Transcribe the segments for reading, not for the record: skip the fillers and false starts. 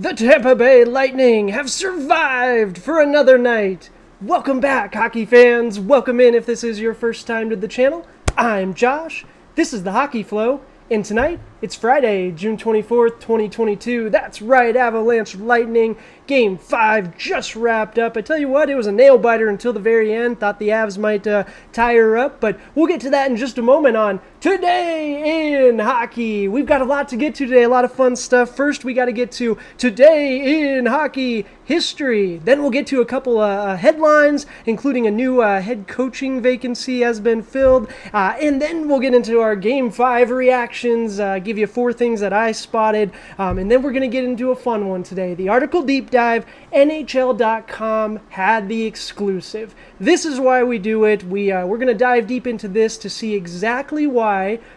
The Tampa Bay Lightning have survived for another night. Welcome back, hockey fans. Welcome in if this is your first time to the channel. I'm Josh. This is the Hockey Flow. And tonight, it's Friday, June 24th, 2022. That's right, Avalanche Lightning. Game 5 just wrapped up. I tell you what, it was a nail-biter until the very end. Thought the Avs might tie her up, but we'll get to that in just a moment on Today in Hockey. We've got a lot to get to today, a lot of fun stuff. First, we got to get to Today in Hockey history. Then we'll get to a couple headlines, including a new head coaching vacancy has been filled. And then we'll get into our Game 5 reactions, give you 4 things that I spotted. And then we're going to get into a fun one today. The article deep dive, NHL.com had the exclusive. This is why we do it. We're going to dive deep into this to see exactly why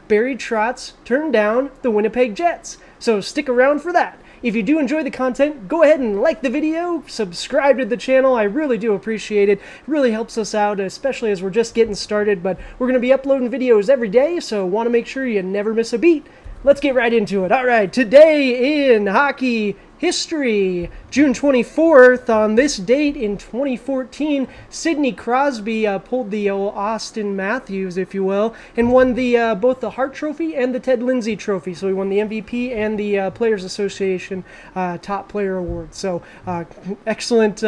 Barry Trotz turned down the Winnipeg Jets. So stick around for that. If you do enjoy the content, go ahead and like the video, subscribe to the channel. I really do appreciate it. It really helps us out, especially as we're just getting started. But we're going to be uploading videos every day, so want to make sure you never miss a beat. Let's get right into it. All right, Today in Hockey history. June 24th, on this date in 2014, Sidney Crosby pulled the old Austin Matthews, if you will, and won the both the Hart Trophy and the Ted Lindsay Trophy. So he won the MVP and the Players Association Top Player Award. So excellent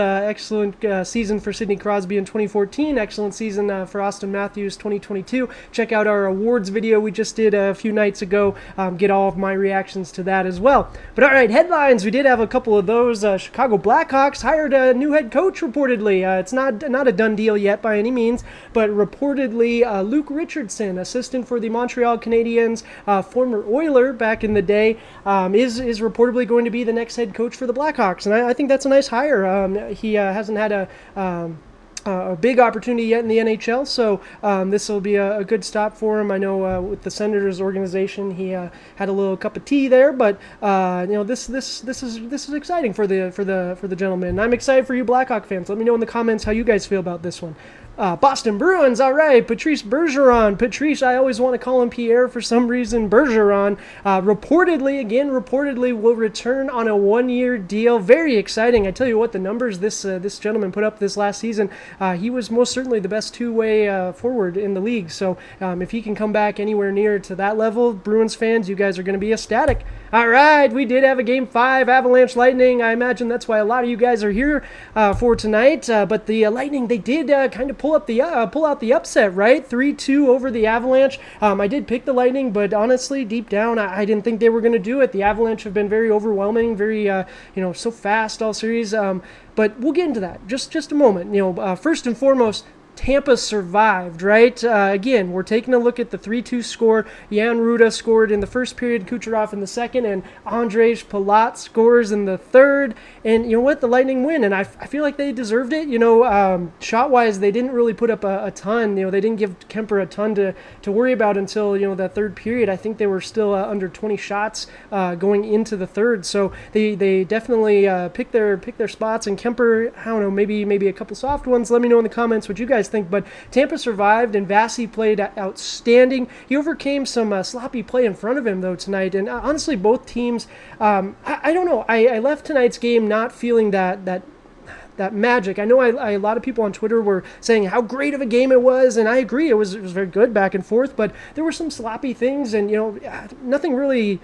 season for Sidney Crosby in 2014. Excellent season for Austin Matthews 2022. Check out our awards video we just did a few nights ago. Get all of my reactions to that as well. But all right, headlines. We did have a couple of those. Chicago Blackhawks hired a new head coach, reportedly. It's not a done deal yet by any means, but reportedly Luke Richardson, assistant for the Montreal Canadiens, former Oiler back in the day, is reportedly going to be the next head coach for the Blackhawks, and I think that's a nice hire. He hasn't had a big opportunity yet in the NHL, so this will be a good stop for him. I know with the Senators organization, he had a little cup of tea there, but this is exciting for the gentleman. I'm excited for you Blackhawk fans. Let me know in the comments how you guys feel about this one. Boston Bruins, all right, Patrice Bergeron. Patrice, I always want to call him Pierre for some reason. Bergeron, reportedly will return on a 1-year deal. Very exciting. I tell you what, the numbers this gentleman put up this last season, he was most certainly the best two-way forward in the league. So if he can come back anywhere near to that level, Bruins fans, you guys are going to be ecstatic. All right, we did have a Game 5, Avalanche Lightning. I imagine that's why a lot of you guys are here for tonight. But the Lightning, they did kind of pull out the upset, right? 3-2 over the Avalanche. I did pick the Lightning, but honestly, deep down, I didn't think they were going to do it. The Avalanche have been very overwhelming, very so fast all series. But we'll get into that just a moment. First and foremost, Tampa survived, right? Again, we're taking a look at the 3-2 score. Jan Ruda scored in the first period, Kucherov in the second, and Andrej Palat scores in the third. And you know what? The Lightning win, and I feel like they deserved it. Shot-wise, they didn't really put up a ton. They didn't give Kemper a ton to worry about until, that third period. I think they were still under 20 shots going into the third. So they definitely picked their spots, and Kemper, I don't know, maybe a couple soft ones. Let me know in the comments what you guys think, but Tampa survived, and Vasi played outstanding. He overcame some sloppy play in front of him, though, tonight, and honestly, both teams, I don't know, I left tonight's game not feeling that magic. I know a lot of people on Twitter were saying how great of a game it was, and I agree, it was very good back and forth, but there were some sloppy things, and, nothing really...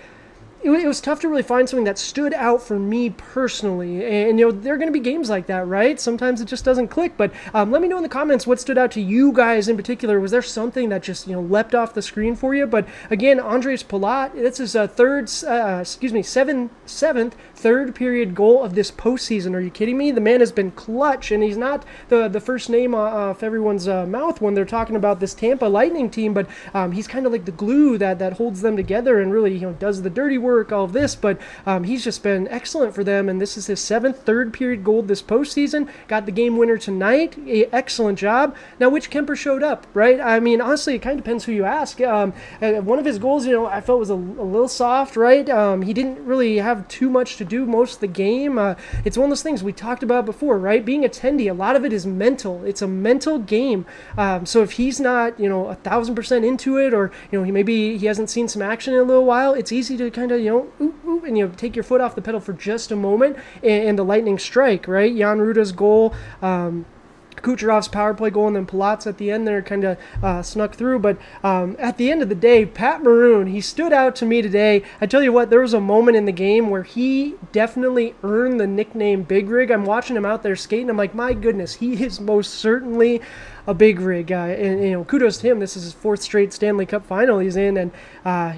It was tough to really find something that stood out for me personally, and there are going to be games like that, right? Sometimes it just doesn't click, but let me know in the comments what stood out to you guys in particular. Was there something that just leapt off the screen for you? But again, Andrej Palat, that's his seventh third period goal of this postseason. Are you kidding me? The man has been clutch, and he's not the first name off everyone's mouth when they're talking about this Tampa Lightning team, but he's kind of like the glue that holds them together and really does the dirty work, all of this, but he's just been excellent for them, and this is his 7th third period goal this postseason. Got the game winner tonight. Excellent job. Now, which Kemper showed up, right? I mean, honestly, it kind of depends who you ask. One of his goals, I felt was a little soft, right? He didn't really have too much to do most of the game. It's one of those things we talked about before, right? Being a tendy, a lot of it is mental. It's a mental game. So if he's not, 1,000% into it, or he hasn't seen some action in a little while, it's easy to kind of and take your foot off the pedal for just a moment, and the lightning strike, right? Jan Ruda's goal, Kucherov's power play goal, and then Palat's at the end there kind of snuck through. But at the end of the day, Pat Maroon, he stood out to me today. I tell you what, there was a moment in the game where he definitely earned the nickname Big Rig. I'm watching him out there skating. I'm like, my goodness, he is most certainly a big rig guy, and kudos to him. This is his 4th straight Stanley Cup final he's in, and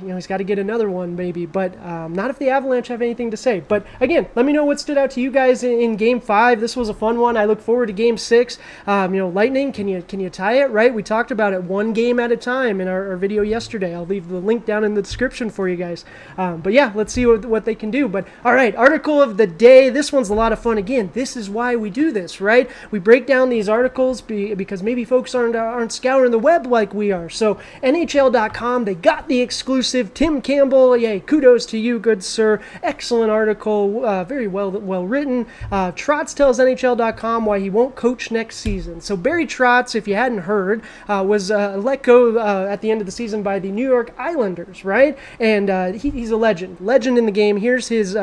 he's got to get another one maybe, but not if the Avalanche have anything to say. But again, let me know what stood out to you guys in Game 5. This was a fun one. I look forward to Game 6. Lightning, can you tie it, right? We talked about it one game at a time in our video yesterday. I'll leave the link down in the description for you guys. But yeah, let's see what they can do. But all right, article of the day. This one's a lot of fun. Again, this is why we do this, right? We break down these articles because maybe folks aren't scouring the web like we are. So NHL.com, they got the exclusive. Tim Campbell, yay, kudos to you, good sir. Excellent article, very well written. Trotz tells NHL.com why he won't coach next season. So Barry Trotz, if you hadn't heard, was let go at the end of the season by the New York Islanders, right? And he's a legend in the game. Here's his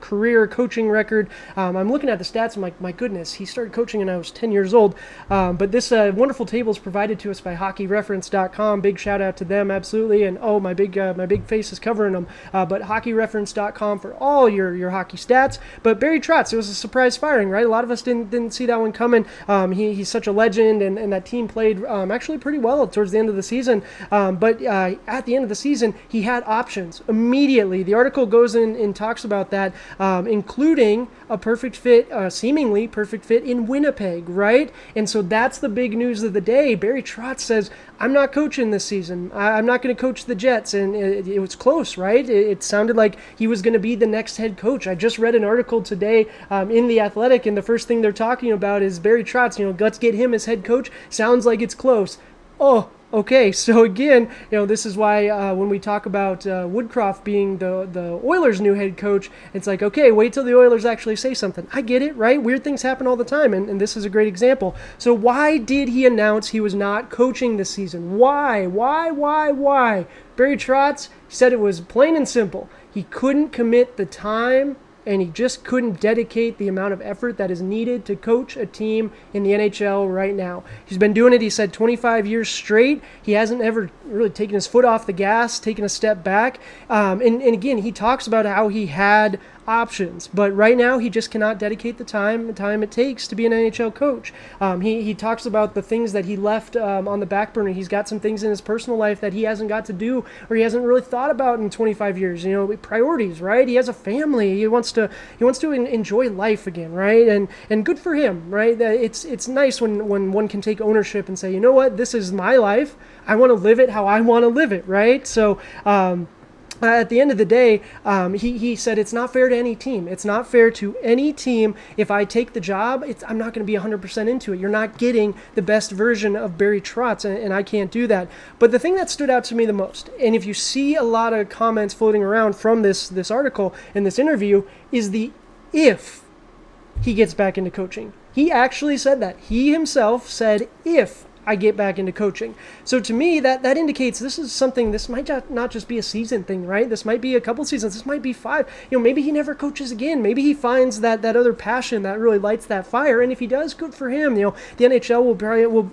career coaching record. I'm looking at the stats. I'm like, my goodness, he started coaching when I was 10 years old. But this wonderful table is provided to us by hockeyreference.com. Big shout out to them, absolutely. And my big face is covering them. But hockeyreference.com for all your hockey stats. But Barry Trotz, it was a surprise firing, right? A lot of us didn't see that one coming. He's such a legend, and that team played actually pretty well towards the end of the season. But at the end of the season, he had options immediately. The article goes in and talks about that, including a perfect fit, seemingly perfect fit in Winnipeg, right? And so that's the big news of the day. Barry Trotz says, I'm not coaching this season. I'm not going to coach the Jets. And it was close, right? It sounded like he was going to be the next head coach. I just read an article today in The Athletic, and the first thing they're talking about is Barry Trotz, let's get him as head coach. Sounds like it's close. Oh, okay, so again, this is why when we talk about Woodcroft being the Oilers' new head coach, it's like, okay, wait till the Oilers actually say something. I get it, right? Weird things happen all the time, and this is a great example. So why did he announce he was not coaching this season? Why? Barry Trotz said it was plain and simple. He couldn't commit the time, and he just couldn't dedicate the amount of effort that is needed to coach a team in the NHL right now. He's been doing it, he said, 25 years straight. He hasn't ever really taken his foot off the gas, taken a step back. And again, he talks about how he had options, but right now he just cannot dedicate the time it takes to be an NHL coach. He talks about the things that he left on the back burner. He's got some things in his personal life that he hasn't got to do, or he hasn't really thought about in 25 years. Priorities, right? He has a family. He wants to enjoy life again, right? And good for him, right? It's nice when one can take ownership and say, you know what, this is my life. I want to live it how I want to live it, right? So at the end of the day, he said it's not fair to any team. It's not fair to any team. If I take the job, I'm not going to be 100% into it. You're not getting the best version of Barry Trotz, and I can't do that. But the thing that stood out to me the most, and if you see a lot of comments floating around from this article and this interview, is the if he gets back into coaching. He actually said that. He himself said if I get back into coaching. So to me, that indicates this is something, this might not just be a season thing, right? This might be a couple seasons. This might be 5. Maybe he never coaches again. Maybe he finds that other passion that really lights that fire. And if he does, good for him. The NHL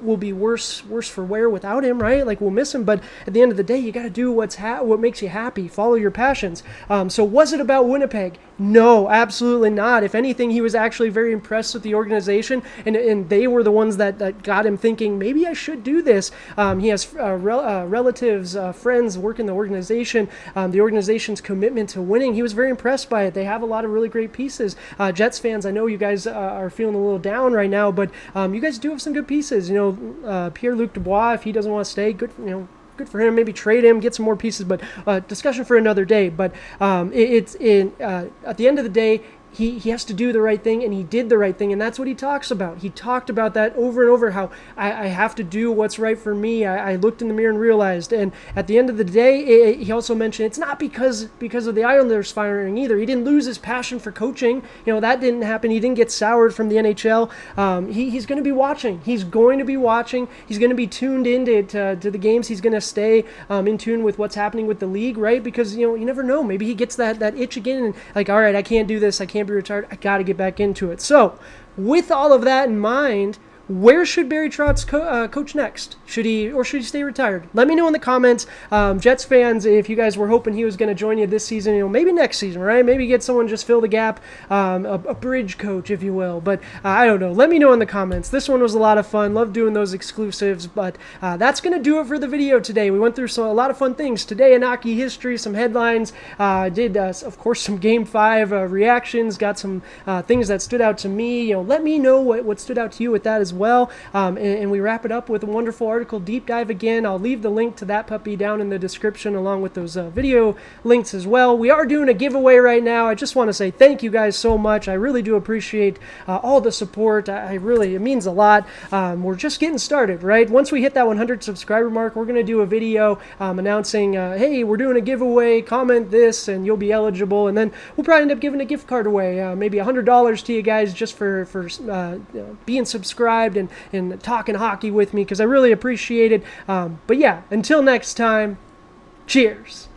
will be worse for wear without him, right? Like, we'll miss him. But at the end of the day, you got to do what makes you happy. Follow your passions. So was it about Winnipeg? No, absolutely not. If anything, he was actually very impressed with the organization, and they were the ones that got him thinking, maybe I should do this. He has relatives, friends work in the organization, the organization's commitment to winning. He was very impressed by it. They have a lot of really great pieces. Jets fans, I know you guys are feeling a little down right now, but you guys do have some good pieces. Pierre-Luc Dubois, if he doesn't want to stay, good for him. Maybe trade him, get some more pieces, but discussion for another day. But at the end of the day, he has to do the right thing, and he did the right thing, and that's what he talks about. He talked about that over and over, how I have to do what's right for me. I looked in the mirror and realized, and at the end of the day, he also mentioned it's not because of the Islanders firing either. He didn't lose his passion for coaching. That didn't happen. He didn't get soured from the NHL. He's going to be watching. He's going to be watching. He's going to be tuned into to the games. He's going to stay in tune with what's happening with the league, right? Because, you never know. Maybe he gets that itch again and like, all right, I can't do this. I can't be retired. I got to get back into it. So with all of that in mind, where should Barry Trotz coach next? Should he stay retired? Let me know in the comments. Jets fans, if you guys were hoping he was going to join you this season, maybe next season, right? Maybe get someone just fill the gap, a bridge coach, if you will. But I don't know. Let me know in the comments. This one was a lot of fun. Love doing those exclusives. But that's going to do it for the video today. We went through a lot of fun things today in hockey history, some headlines. Did, of course, some Game 5 reactions. Got some things that stood out to me. Let me know what stood out to you with that as well. And we wrap it up with a wonderful article deep dive again. I'll leave the link to that puppy down in the description along with those video links as well. We are doing a giveaway right now. I just want to say thank you guys so much. I really do appreciate all the support. It means a lot. We're just getting started, right? Once we hit that 100 subscriber mark, we're going to do a video announcing, hey, we're doing a giveaway, comment this, and you'll be eligible. And then we'll probably end up giving a gift card away, maybe $100 to you guys just for being subscribed and talking hockey with me, because I really appreciate it. But yeah, until next time, cheers.